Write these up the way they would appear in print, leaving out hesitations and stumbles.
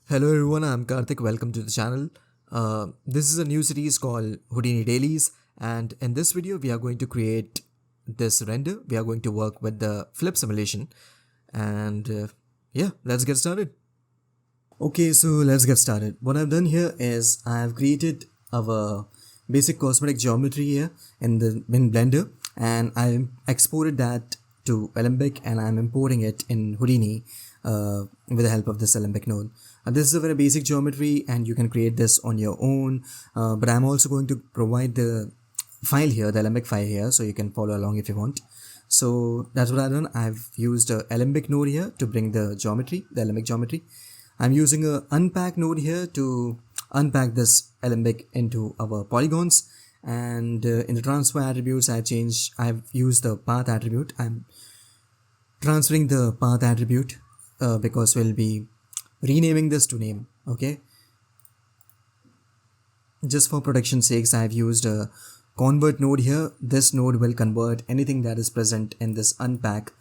Hello everyone, I'm Karthik. Welcome to the channel. This is a new series called Houdini Dailies, and in this video we are going to create this render. We are going to work with the flip simulation, and yeah, let's get started. Okay, so let's get started. What I've done here is I've created our basic cosmetic geometry here in Blender, and I exported that to Alembic, and I'm importing it in Houdini with the help of this Alembic node. This is a very basic geometry, and you can create this on your own. But I'm also going to provide the file here, the Alembic file here, so you can follow along if you want. So that's what I've done. I've used a Alembic node here to bring the geometry, the Alembic geometry. I'm using a unpack node here to unpack this Alembic into our polygons, and in the transfer attributes I've used the path attribute. I'm transferring the path attribute because we'll be renaming this to name. Okay, just for protection sakes I've used a convert node here. This node will convert anything that is present in this unpack,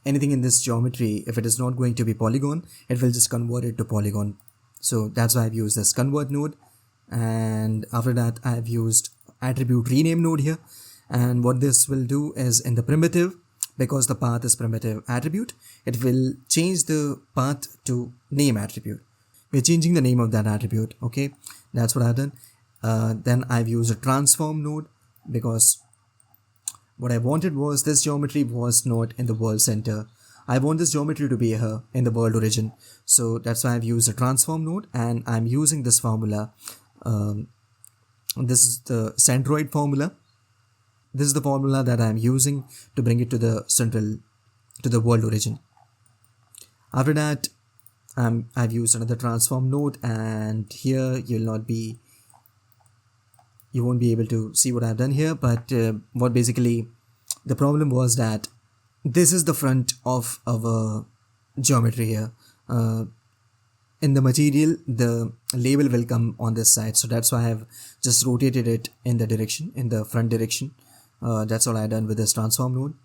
anything in this geometry. If it is not going to be polygon, it will just convert it to polygon. So that's why I've used this convert node, and after that I've used attribute rename node here. And what this will do is, in the primitive, because the path is primitive attribute, it will change the path to name attribute. We're changing the name of that attribute. Okay, that's what I've done. Then I've used a transform node because what I wanted was this geometry was not in the world center. I want this geometry to be here in the world origin. So that's why I've used a transform node, and I'm using this formula. This is the centroid formula. This is the formula that I'm using to bring it to the world origin. After that, I've used another transform node, and here you won't be able to see what I've done here. But what basically the problem was that this is the front of our geometry here. In the material, the label will come on this side, so that's why I've just rotated it in the front direction. That's all I've done with this transform node.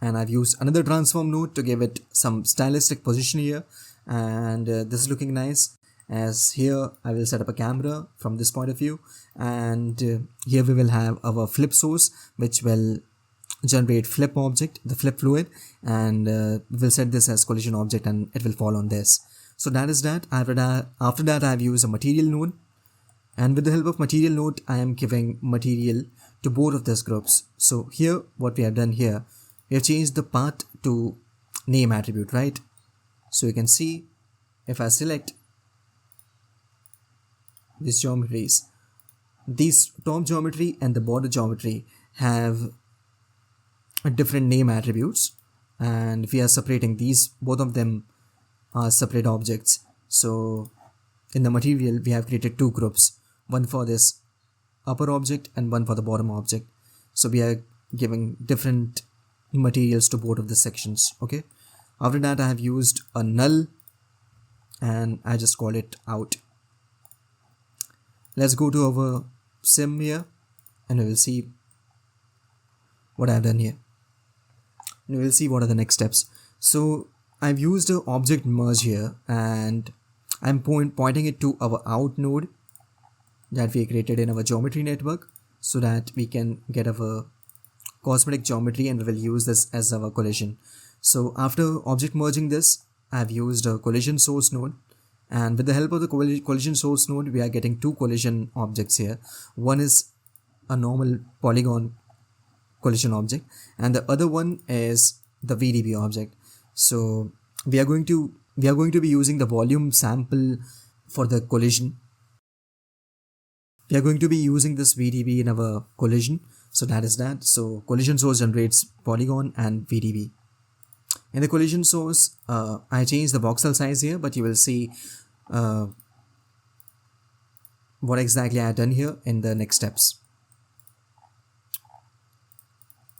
And I've used another transform node to give it some stylistic position here, and this is looking nice. As here I will set up a camera from this point of view, and here we will have our flip source, which will generate flip object, the flip fluid, and we'll set this as collision object, and it will fall on this. So that is that. After that I've used a material node, and with the help of material node I am giving material to both of these groups. So here what we have done here, we have changed the path to name attribute, right? So you can see if I select these geometries, these top geometry and the border geometry have different name attributes, and we are separating these. Both of them are separate objects. So in the material we have created two groups, one for this upper object and one for the bottom object. So we are giving different materials to both of the sections. Okay, after that I have used a null, and I just call it out. Let's go to our sim here, and we will see what I've done here. And we will see what are the next steps. So I've used an object merge here, and I'm pointing it to our out node that we created in our geometry network, so that we can get our cosmetic geometry, and we will use this as our collision. So after object merging this, I've used a collision source node, and with the help of the collision source node we are getting two collision objects here. One is a normal polygon collision object, and the other one is the VDB object. So we are going to be using the volume sample for the collision. We are going to be using this VDB in our collision. So that is that. So collision source generates polygon and VDB. In the collision source, I changed the voxel size here, but you will see what exactly I have done here in the next steps.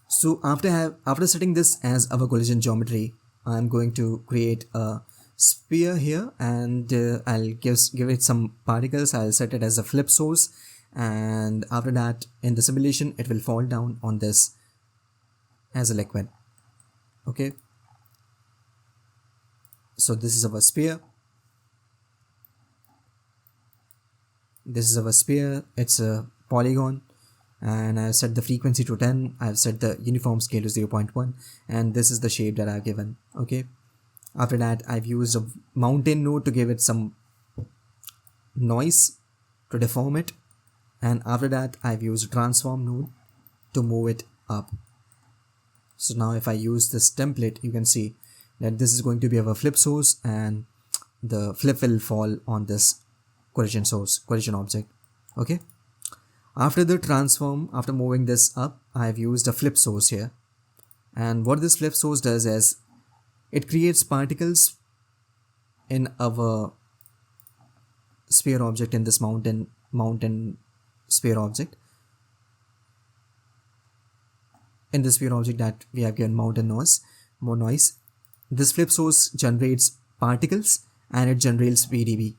So after setting this as our collision geometry, I'm going to create a sphere here, and I'll give it some particles. I'll set it as a flip source, and after that in the simulation it will fall down on this as a liquid. Okay, so this is our sphere. This is our sphere. It's a polygon, and I've set the frequency to 10. I've set the uniform scale to 0.1, and this is the shape that I've given. Okay. After that, I've used a mountain node to give it some noise to deform it, and after that I've used a transform node to move it up. So now if I use this template, you can see that this is going to be our flip source, and the flip will fall on this collision object. Okay. After the transform, after moving this up, I've used a flip source here, and what this flip source does is it creates particles in our sphere object, in this mountain sphere object, in this sphere object that we have given mountain noise, more noise. This flip source generates particles and it generates VDB.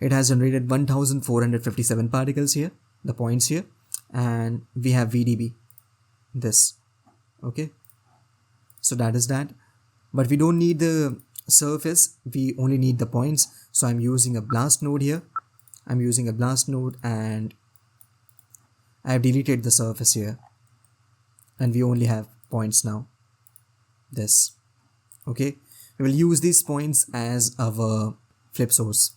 It has generated 1457 particles here, the points here, and we have VDB, this. Okay, so that is that, but we don't need the surface, we only need the points. So I'm using a blast node here. I'm using a blast node, and I've deleted the surface here, and we only have points now, this. Okay, we will use these points as our flip source.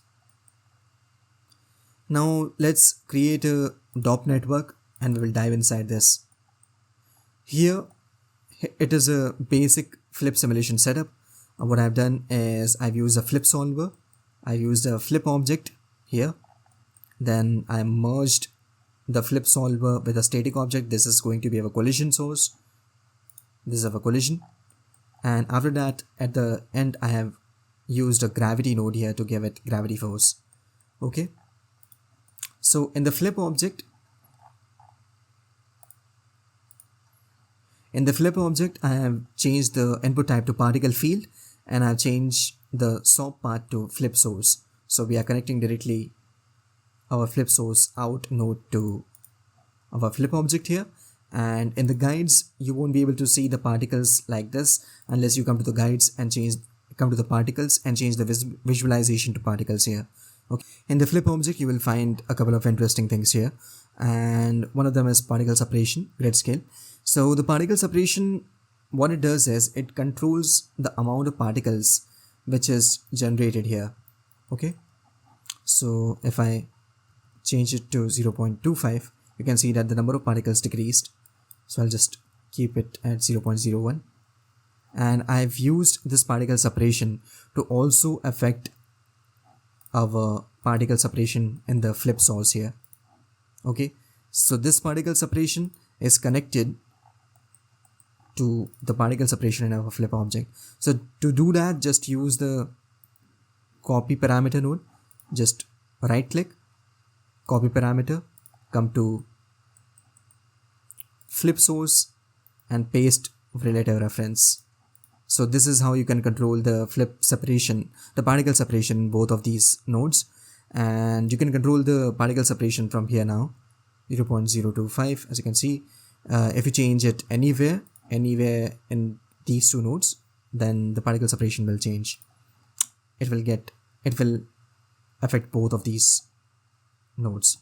Now let's create a DOP network, and we will dive inside this. Here it is a basic flip simulation setup. What I've done is I've used a flip solver, I used a flip object here, then I merged the flip solver with a static object. This is going to be our collision source, this is our collision, and after that at the end I have used a gravity node here to give it gravity force. Okay, so in the flip object, I have changed the input type to particle field, and I've changed the SOP part to flip source. So we are connecting directly our flip source out node to our flip object here, and in the guides you won't be able to see the particles like this unless you come to the guides and come to the particles and change the visualization to particles here. Okay, in the flip object you will find a couple of interesting things here, and one of them is particle separation, grid scale. So the particle separation, what it does is it controls the amount of particles which is generated here. Okay, so if I change it to 0.25, you can see that the number of particles decreased. So I'll just keep it at 0.01, and I've used this particle separation to also affect our particle separation in the flip source here. Okay, so this particle separation is connected to the particle separation in our flip object. So to do that, just use the copy parameter node, just right click, copy parameter, come to flip source and paste relative reference. So this is how you can control the flip separation, the particle separation in both of these nodes, and you can control the particle separation from here now, 0.025, as you can see. If you change it anywhere in these two nodes, then the particle separation will change. It will affect both of these nodes.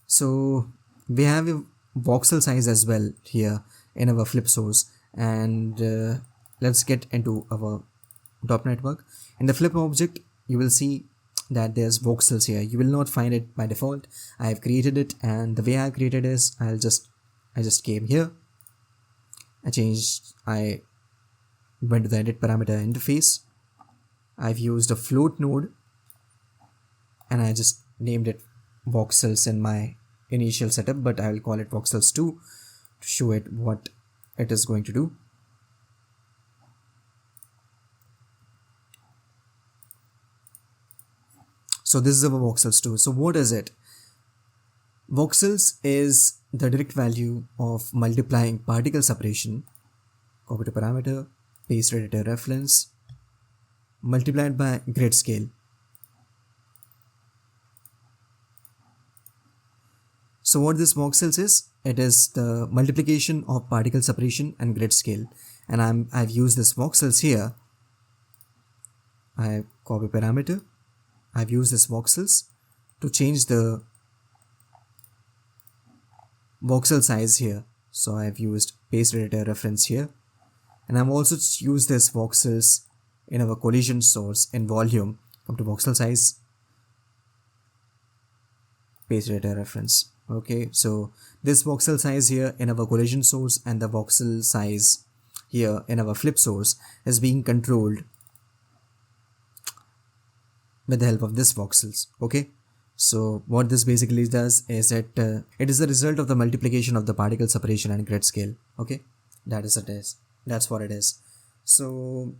So we have a voxel size as well here in our flip source, and let's get into our DOP network. In the flip object you will see that there's voxels here. You will not find it by default. I have created it, and the way I created is I just came here, I went to the edit parameter interface, I've used a float node, and I just named it voxels in my initial setup, but I will call it voxels 2 to show it what it is going to do. So this is our voxels 2. So what is it? Voxels is the direct value of multiplying particle separation, copy to parameter, paste relative reference, multiplied by grid scale. So what this voxels is, it is the multiplication of particle separation and grid scale, and I've used this voxels here. I copy parameter, I've used this voxels to change the voxel size here. So I've used base radiator reference here, and I've also used this voxels in our collision source in volume. Come to voxel size, base radiator reference. Okay, so this voxel size here in our collision source and the voxel size here in our flip source is being controlled with the help of this voxels. Okay, so what this basically does is that it is the result of the multiplication of the particle separation and grid scale. Okay, that's what it is. So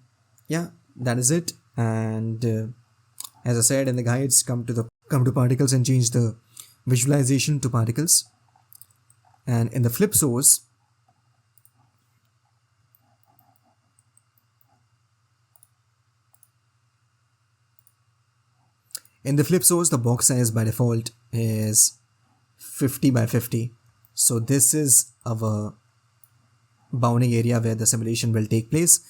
yeah, that is it. And as I said in the guides, come to particles and change the visualization to particles. And in the flip source, the box size by default is 50 by 50. So this is our bounding area where the simulation will take place.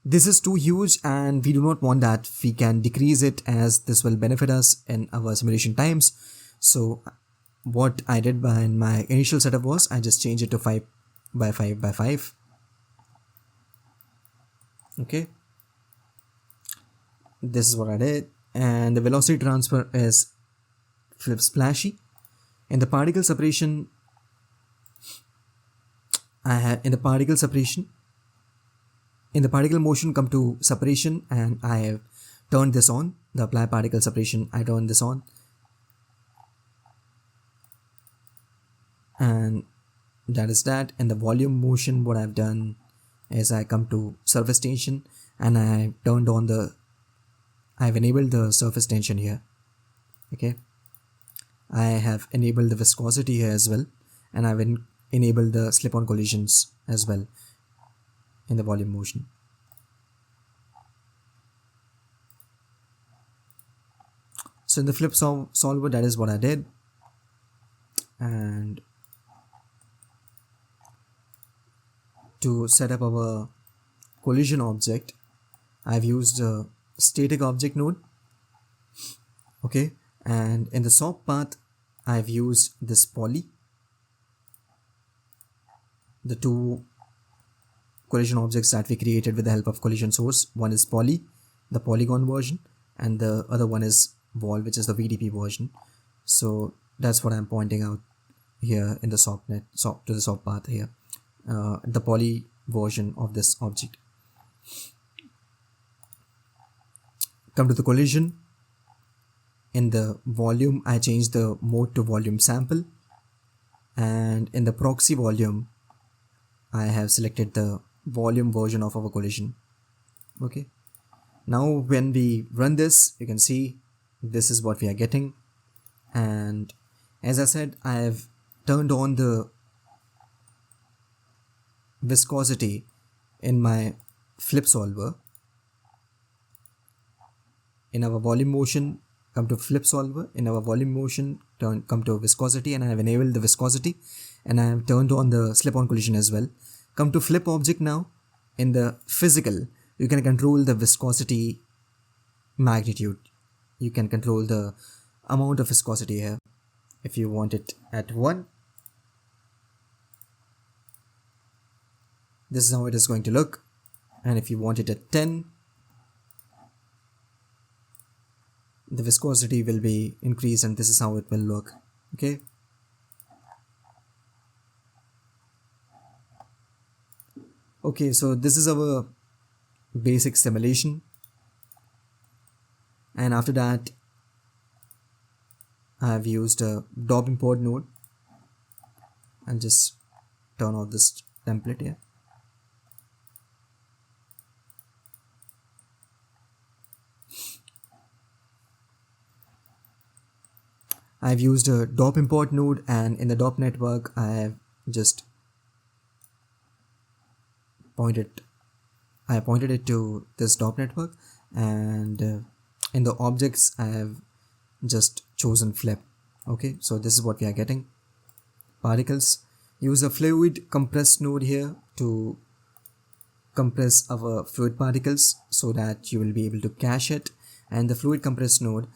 This is too huge and we do not want that. We can decrease it as this will benefit us in our simulation times. So what I did in my initial setup was I just changed it to 5 by 5 by 5. Okay, this is what I did. And the velocity transfer is flip splashy. In the particle separation, in the particle motion, come to separation, and I have turned this on. The apply particle separation, I turned this on, and that is that. In the volume motion, what I've done is I come to surface tension and I've enabled the surface tension here. Okay, I have enabled the viscosity here as well, and I've enabled the slip-on collisions as well in the volume motion. So in the flip solver, that is what I did. And to set up our collision object, I've used a static object node. Okay, and in the SOP path, I've used this poly, the two collision objects that we created with the help of collision source. One is poly, the polygon version, and the other one is wall, which is the VDP version. So that's what I'm pointing out here in the SOP to the SOP path here, the poly version of this object. Come to the collision. In the volume, I changed the mode to volume sample, and in the proxy volume, I have selected the volume version of our collision. Okay, now when we run this, you can see this is what we are getting. And as I said, I have turned on the viscosity in my flip solver. In our volume motion, come to flip solver. In our volume motion, come to viscosity, and I have enabled the viscosity, and I have turned on the slip-on collision as well. Come to flip object now. In the physical, you can control the viscosity magnitude. You can control the amount of viscosity here. If you want it at 1, this is how it is going to look. And if you want it at 10, the viscosity will be increased, and this is how it will look. Okay, so this is our basic simulation, and after that I have used a DOP import node. I'll just turn off this template here. I've used a DOP import node, and in the DOP network I have just pointed it to this DOP network, and in the objects I have just chosen flip. Okay, so this is what we are getting. Particles. Use a fluid compress node here to compress our fluid particles so that you will be able to cache it, and the fluid compress node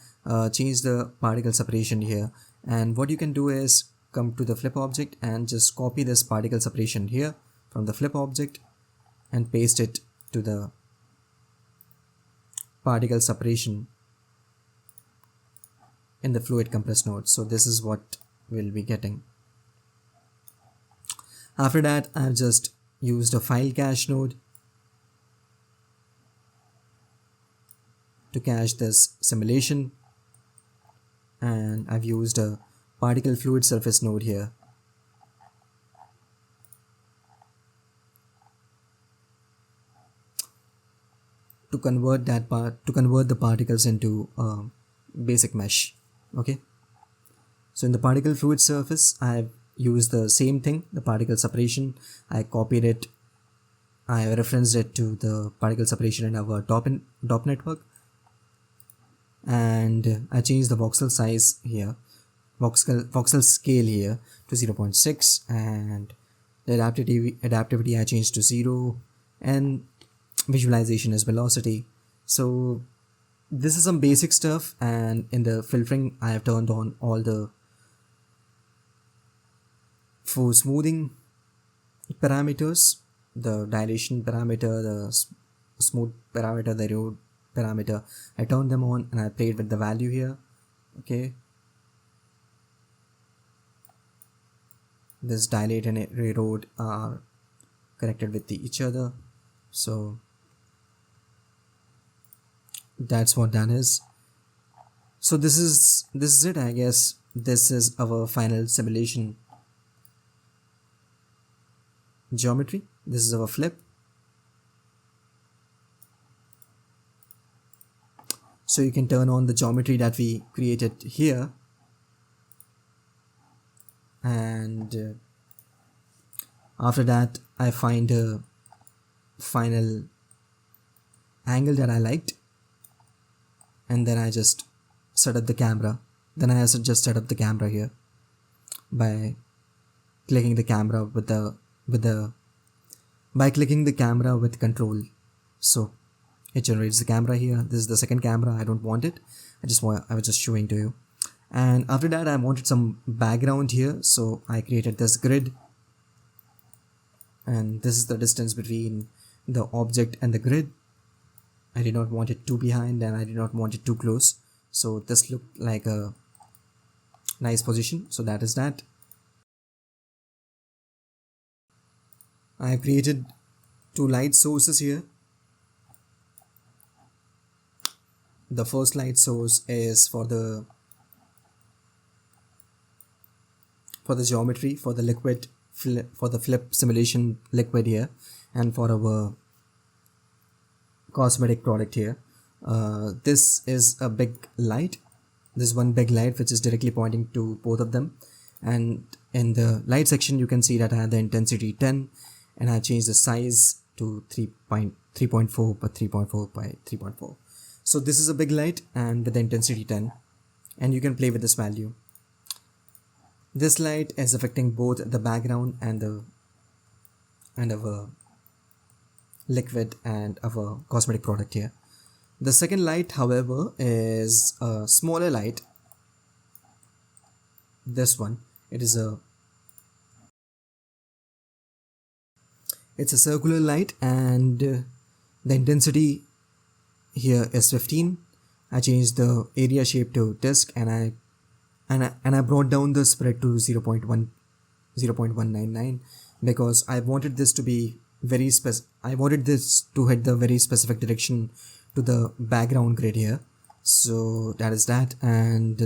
change the particle separation here. And what you can do is come to the flip object and just copy this particle separation here from the flip object and paste it to the particle separation in the fluid compress node. So this is what we'll be getting. After that, I've just used a file cache node to cache this simulation, and I've used a particle fluid surface node here to convert the particles into a basic mesh. Okay, so in the particle fluid surface, I've used the same thing, the particle separation. I copied it, I referenced it to the particle separation in our DOP network, and I changed the voxel size here, voxel scale here to 0.6, and the adaptivity I changed to 0, and visualization is velocity. So this is some basic stuff, and in the filtering I have turned on all the for smoothing parameters, the dilation parameter, the smooth parameter, the erode parameter. I turned them on and I played with the value here. Okay, this dilate and erode are connected with each other, so that's what that is. So this is it, I guess. This is our final simulation geometry. This is our flip. So you can turn on the geometry that we created here, and after that I find a final angle that I liked, and then I just set up the camera. Then I just set up the camera here by clicking the camera by clicking the camera with control. So it generates the camera here. This is the second camera. I don't want it. I was just showing to you. And after that, I wanted some background here, so I created this grid, and this is the distance between the object and the grid. I did not want it too behind, and I did not want it too close, so this looked like a nice position. So that is that. I have created two light sources here. The first light source is for the geometry, for the liquid, for the flip simulation liquid here, and for our cosmetic product here. This is a big light. This is one big light which is directly pointing to both of them, and in the light section you can see that I have the intensity 10, and I changed the size to 3.4 by 3.4 by 3.4. So this is a big light and with the intensity 10, and you can play with this value. This light is affecting both the background and our liquid and our cosmetic product here. The second light, however, is a smaller light. This one, it's a circular light, and the intensity here is 15. I changed the area shape to disk, and I brought down the spread to 0.199 because I wanted this to be I wanted this to hit the very specific direction to the background grid here. So that is that, and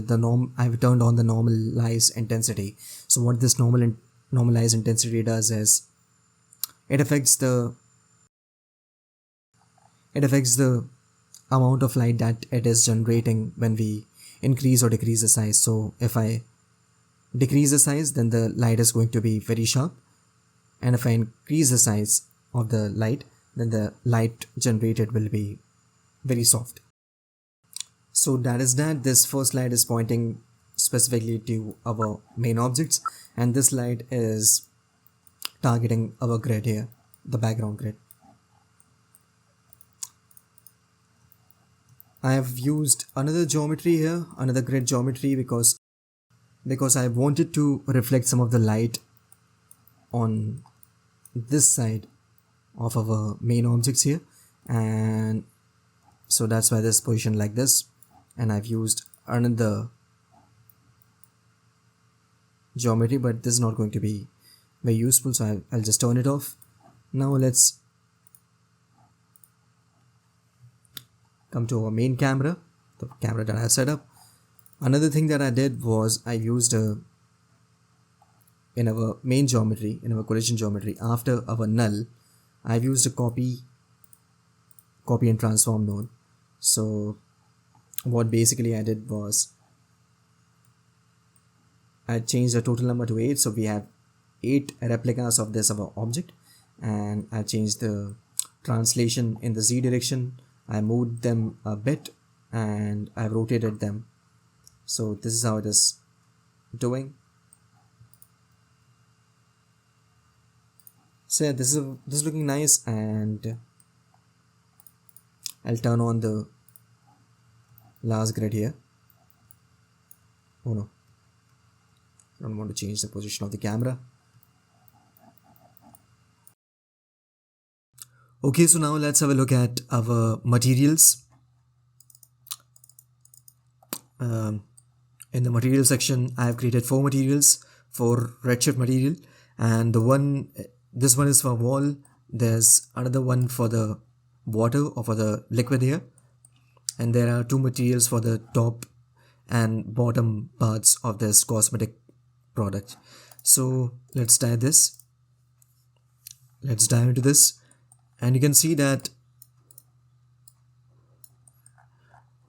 I've turned on the normalized intensity. So what this normalized intensity does is it affects the amount of light that it is generating when we increase or decrease the size. So if I decrease the size, then the light is going to be very sharp, and if I increase the size of the light, then the light generated will be very soft. So that is that. This first light is pointing specifically to our main objects, and this light is targeting our grid here, the background grid. I have used another geometry here, another grid geometry, because I wanted to reflect some of the light on this side of our main objects here, and so that's why this position like this. And I've used another geometry, but this is not going to be very useful, so I'll just turn it off. Now let's come to our main camera, the camera that I set up. Another thing that I did was I used in our main geometry, in our collision geometry, after our null, I've used a copy and transform node. So what basically I did was I changed the total number to 8, so we have 8 replicas of this our object, and I changed the translation in the z direction. I moved them a bit and I've rotated them. So this is how it is doing. So yeah, this is looking nice, and I'll turn on the last grid here. Oh no, I don't want to change the position of the camera. Okay, so now let's have a look at our materials. In the material section, I have created 4 materials for Redshift material, and this one is for wall. There's another one for the water or for the liquid here, and there are 2 materials for the top and bottom parts of this cosmetic product. So let's dive into this, and you can see that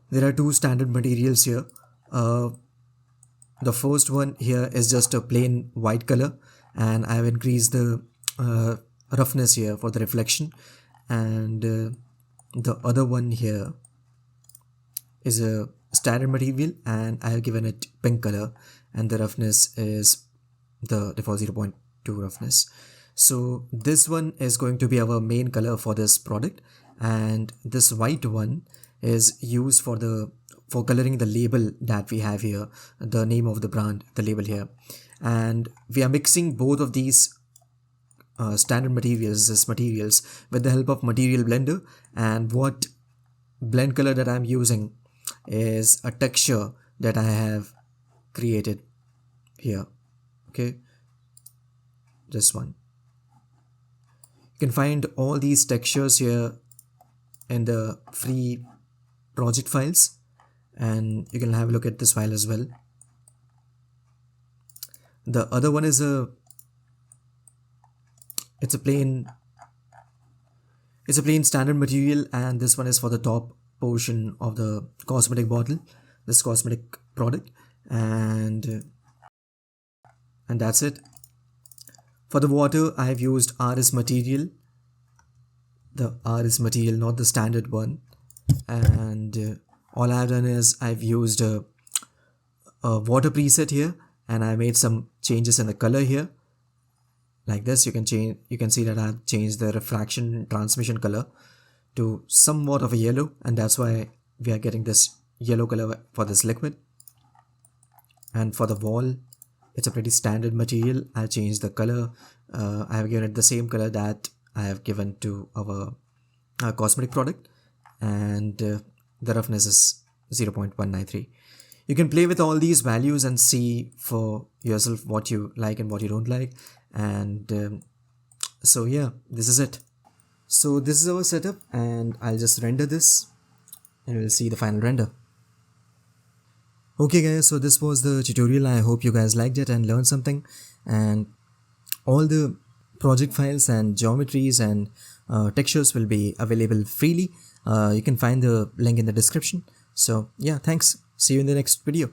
there are 2 standard materials here. The first one here is just a plain white color, and I have increased the roughness here for the reflection, and the other one here is a standard material, and I have given it pink color, and the roughness is the default 0.2 roughness. So this one is going to be our main color for this product, and this white one is used for coloring the label that we have here, the name of the brand, the label here. And we are mixing both of these standard materials with the help of material blender, and what blend color that I'm using is a texture that I have created here. Okay, this one. You can find all these textures here in the free project files, and you can have a look at this file as well. The other one is it's a plain standard material, and this one is for the top portion of the cosmetic bottle, this cosmetic product, and that's it. For the water, I have used RS material, the RS material, not the standard one, and all I've done is I've used a water preset here, and I made some changes in the color here like this. You can see that I've changed the refraction transmission color to somewhat of a yellow, and that's why we are getting this yellow color for this liquid. And for the wall, it's a pretty standard material. I changed the color. I have given it the same color that I have given to our cosmetic product, and the roughness is 0.193. You can play with all these values and see for yourself what you like and what you don't like. And so yeah, this is it. So this is our setup, and I'll just render this and we'll see the final render. Okay guys, so this was the tutorial. I hope you guys liked it and learned something, and all the project files and geometries and textures will be available freely. You can find the link in the description. So yeah, thanks. See you in the next video.